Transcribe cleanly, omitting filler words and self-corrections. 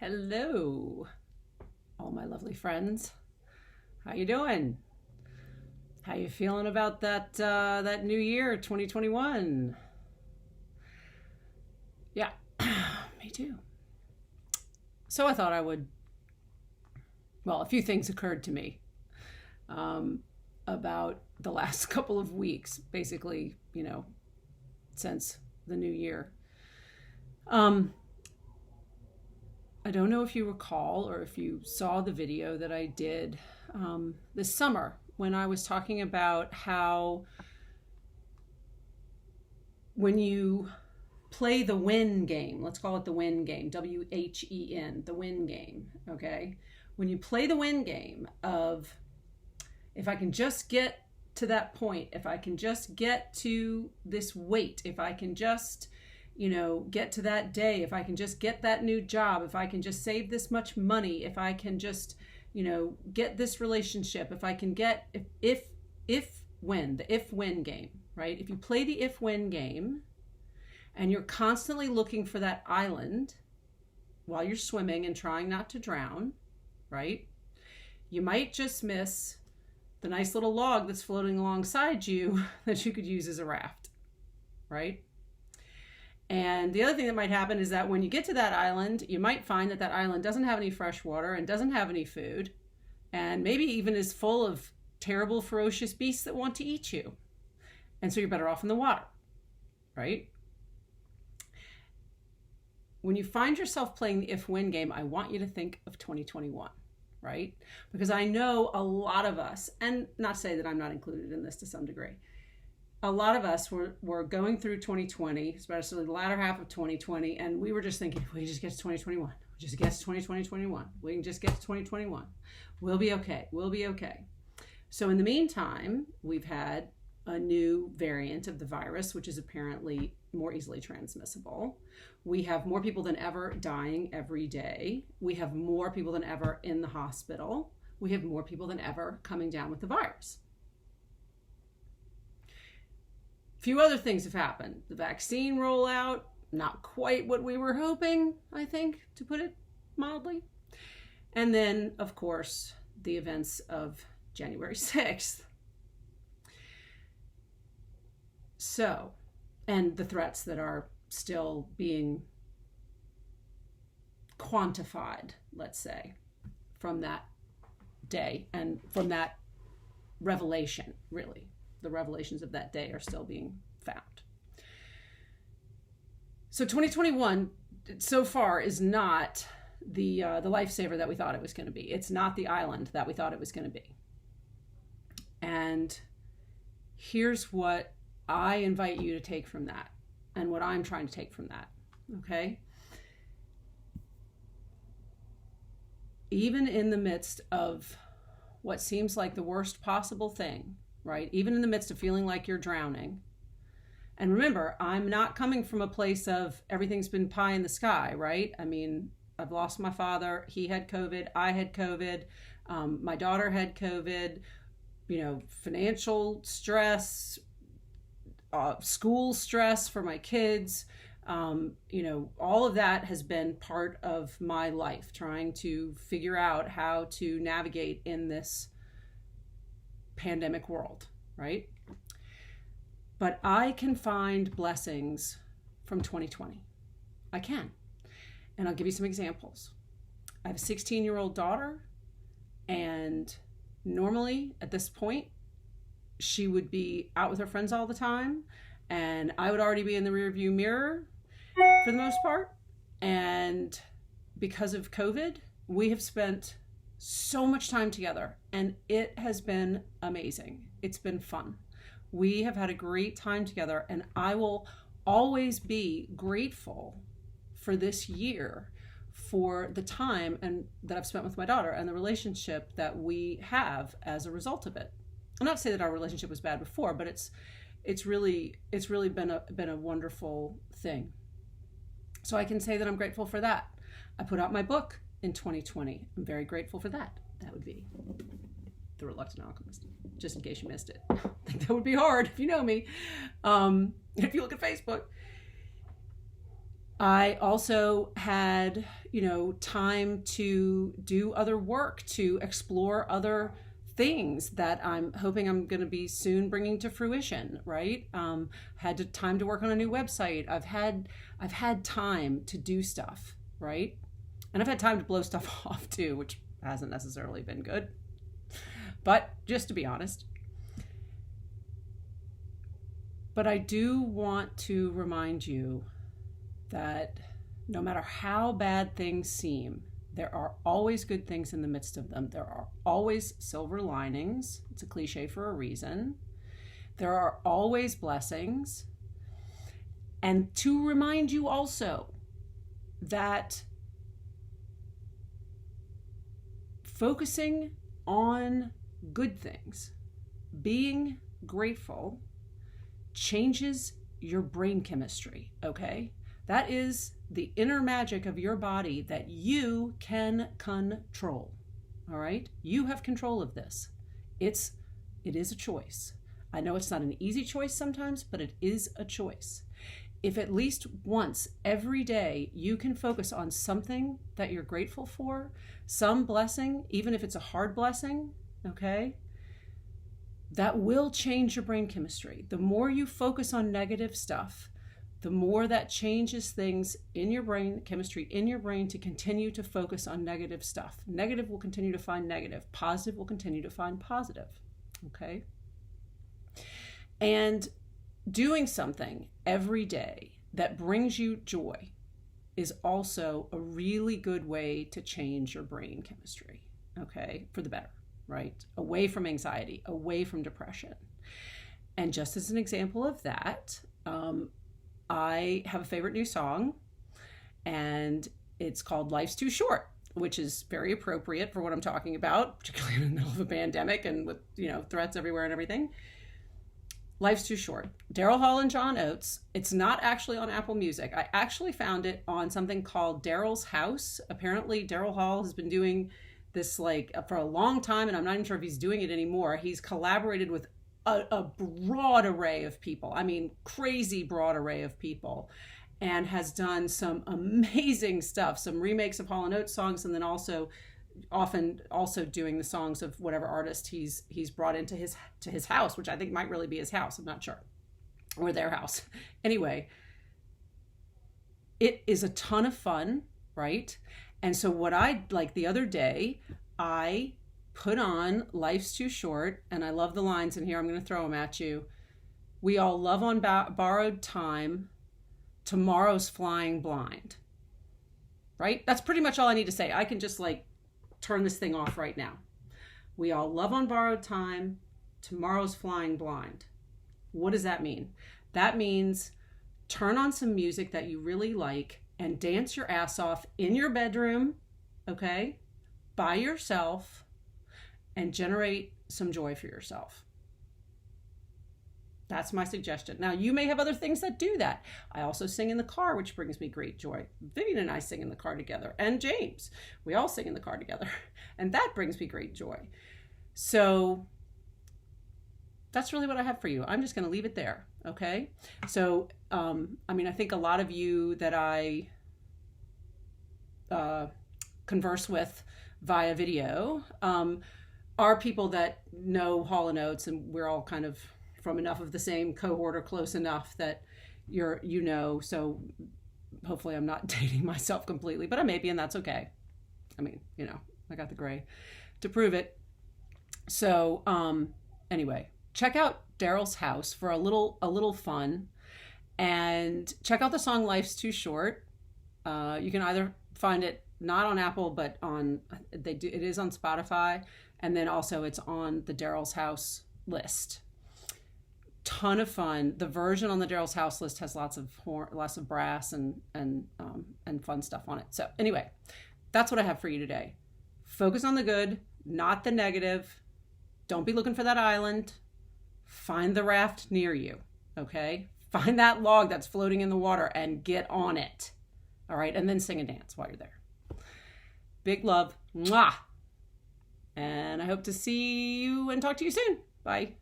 Hello, all my lovely friends. How you doing? How you feeling about that new year, 2021? Yeah, me too. So I thought I would. Well, a few things occurred to me about the last couple of weeks, basically, since the new year. Um, I don't know if you recall or if you saw the video that I did this summer when I was talking about how when you play the win game, let's call it the win game, WHEN, the win game, okay? When you play the win game of if I can just get to that point, if I can just get to this weight, if I can just get to that day, if I can just get that new job, if I can just save this much money, if I can just, get this relationship, if I can get, when, the if-when game, right? If you play the if-when game and you're constantly looking for that island while you're swimming and trying not to drown, right? You might just miss the nice little log that's floating alongside you that you could use as a raft, right? And the other thing that might happen is that when you get to that island, you might find that that island doesn't have any fresh water and doesn't have any food, and maybe even is full of terrible, ferocious beasts that want to eat you. And so you're better off in the water, right? When you find yourself playing the if-win game, I want you to think of 2021, right? Because I know a lot of us, and not to say that I'm not included in this to some degree, a lot of us were going through 2020, especially the latter half of 2020, and we were just thinking, we can just get to 2021. We just get to 2021. We can just get to 2021. We'll be okay. We'll be okay. So in the meantime, we've had a new variant of the virus, which is apparently more easily transmissible. We have more people than ever dying every day. We have more people than ever in the hospital. We have more people than ever coming down with the virus. Few other things have happened. The vaccine rollout, not quite what we were hoping, I think, to put it mildly. And then, of course, the events of January 6th. So, and the threats that are still being quantified, let's say, from that day and from that revelation, really. The revelations of that day are still being found. So 2021 so far is not the lifesaver that we thought it was going to be. It's not the island that we thought it was going to be. And here's what I invite you to take from that and what I'm trying to take from that, okay? Even in the midst of what seems like the worst possible thing, right? Even in the midst of feeling like you're drowning. And remember, I'm not coming from a place of everything's been pie in the sky, right? I mean, I've lost my father. He had COVID. I had COVID. My daughter had COVID. Financial stress, school stress for my kids. All of that has been part of my life, trying to figure out how to navigate in this pandemic world, right? But I can find blessings from 2020. I can. And I'll give you some examples. I have a 16-year-old daughter, and normally at this point, she would be out with her friends all the time, and I would already be in the rearview mirror for the most part. And because of COVID, we have spent so much time together, and it has been amazing. It's been fun. We have had a great time together, and I will always be grateful for this year, for the time and that I've spent with my daughter and the relationship that we have as a result of it. I'm not saying that our relationship was bad before, but it's really been a wonderful thing. So I can say that I'm grateful for that. I put out my book in 2020. I'm very grateful for that. That would be The Reluctant Alchemist, just in case you missed it. I think that would be hard if you know me. If you look at Facebook. I also had, time to do other work, to explore other things that I'm hoping I'm going to be soon bringing to fruition, right? Time to work on a new website. I've had time to do stuff, right? And I've had time to blow stuff off too, which hasn't necessarily been good. But just to be honest. But I do want to remind you that no matter how bad things seem, there are always good things in the midst of them. There are always silver linings. It's a cliche for a reason. There are always blessings. And to remind you also that focusing on good things, being grateful, changes your brain chemistry, okay? That is the inner magic of your body that you can control, all right? You have control of this. It is a choice. I know it's not an easy choice sometimes, but it is a choice. If at least once every day you can focus on something that you're grateful for, some blessing, even if it's a hard blessing, okay? That will change your brain chemistry. The more you focus on negative stuff, the more that changes things in your brain, chemistry in your brain, to continue to focus on negative stuff. Negative will continue to find negative. Positive will continue to find positive. Okay? And doing something every day that brings you joy is also a really good way to change your brain chemistry. Okay? For the better, right? Away from anxiety, away from depression. And just as an example of that, I have a favorite new song, and it's called Life's Too Short, which is very appropriate for what I'm talking about, particularly in the middle of a pandemic and with, threats everywhere and everything. Life's Too Short. Daryl Hall and John Oates. It's not actually on Apple Music. I actually found it on something called Daryl's House. Apparently, Daryl Hall has been doing this for a long time, and I'm not even sure if he's doing it anymore. He's collaborated with a broad array of people. I mean, crazy broad array of people, and has done some amazing stuff, some remakes of Hall & Oates songs, and then often doing the songs of whatever artist he's brought into his house, which I think might really be his house. I'm not sure. Or their house. Anyway, it is a ton of fun, right? And so what the other day, I put on Life's Too Short, and I love the lines in here. I'm going to throw them at you. We all love on borrowed time. Tomorrow's flying blind. Right? That's pretty much all I need to say. I can just turn this thing off right now. We all love on borrowed time. Tomorrow's flying blind. What does that mean? That means turn on some music that you really like and dance your ass off in your bedroom, okay, by yourself, and generate some joy for yourself. That's my suggestion. Now, you may have other things that do that. I also sing in the car, which brings me great joy. Vivian and I sing in the car together, and James. We all sing in the car together, and that brings me great joy. So that's really what I have for you. I'm just going to leave it there, okay? So, I think a lot of you that I converse with via video are people that know Hall & Oates, and we're all kind of from enough of the same cohort or close enough that so hopefully I'm not dating myself completely, but I may be, and that's okay. I mean, I got the gray to prove it. So anyway, check out Daryl's house for a little fun, and check out the song Life's Too Short. You can either find it not on Apple, but it is on Spotify, and then also it's on the Daryl's House list. Ton of fun. The version on the Daryl's House list has lots of brass and fun stuff on it. So anyway, that's what I have for you today. Focus on the good, not the negative. Don't be looking for that island. Find the raft near you, okay? Find that log that's floating in the water and get on it, all right? And then sing and dance while you're there. Big love. Mwah. And I hope to see you and talk to you soon. Bye.